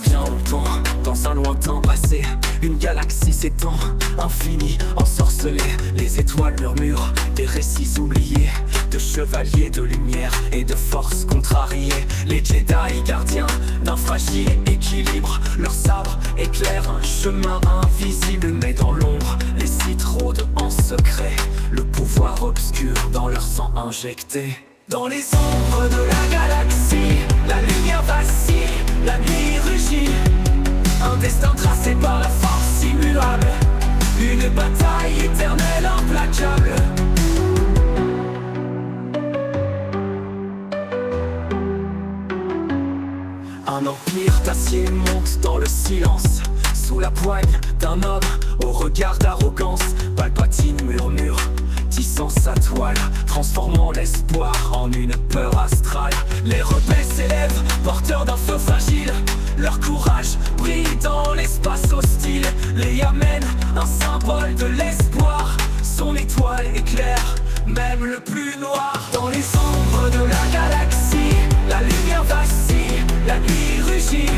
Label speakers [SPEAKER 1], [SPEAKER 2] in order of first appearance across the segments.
[SPEAKER 1] bien longtemps, dans un lointain passé, une galaxie s'étend, infinie, ensorcelée. Les étoiles murmurent, des récits oubliés, de chevaliers de lumière et de forces contrariées. Les Jedi gardiens d'un fragile équilibre, leur sabre éclaire un chemin invisible. Mais dans l'ombre, les Sith rôdent en secret, le pouvoir obscur dans leur sang injecté. Dans les ombres de la galaxie, la lumière vacille, la nuit rugit. Un destin tracé par la force immuable, une bataille éternelle implacable. Un empire d'acier monte dans le silence, sous la poigne d'un homme au regard d'arrogance. Palpatine murmure, tissant sa toile, transformant l'espoir en une peur astrale. Les rebelles s'élèvent, porteurs d'un feu fragile, leur courage brille dans l'espace hostile. Leia mène un symbole de l'espoir, son étoile éclaire même le plus noir. Dans les ombres de la galaxie, la lumière vacille, la nuit rugit.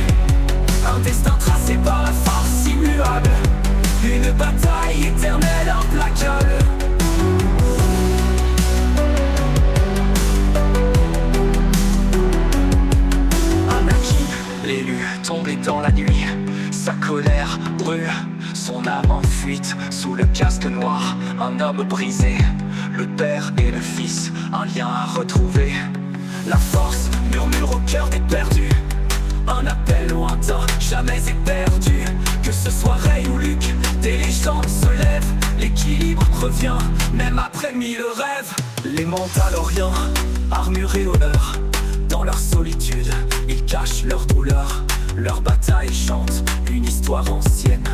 [SPEAKER 1] Un destin tracé par la force immuable, une bataille éternelle implacable. L'élu tombé dans la nuit, sa colère brûle, son âme en fuite sous le casque noir. Un homme brisé, le père et le fils, un lien à retrouver. La force murmure au cœur des perdus, un appel lointain, jamais éperdu. Que ce soit Rey ou Luke, des légendes se lèvent. L'équilibre revient, même après mille rêves. Les Mandaloriens, armurés honneur, dans leur solitude, ils cachent leur douleur. Leur bataille chante une histoire ancienne,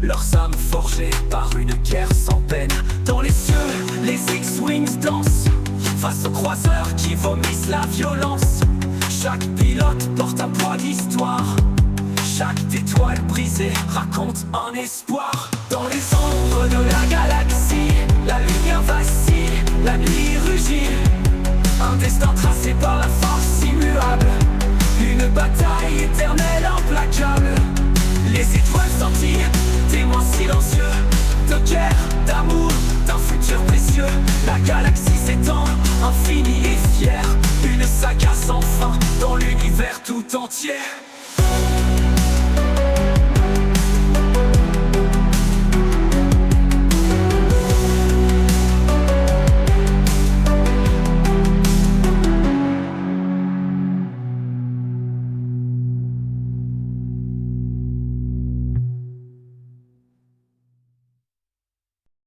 [SPEAKER 1] leurs âmes forgées par une guerre sans peine. Dans les cieux, les X-Wings dansent face aux croiseurs qui vomissent la violence. Chaque pilote porte un poids d'histoire, chaque étoile brisée raconte un espoir. Dans les ombres de la galaxie, la lumière vacille, la nuit rugit. Un destin tracé par la force immuable, une bataille éternelle implacable. Les étoiles scintillent, témoins silencieux de guerre, d'amour, d'un futur précieux. La galaxie s'étend, infinie et fière, une saga sans fin dans l'univers tout entier.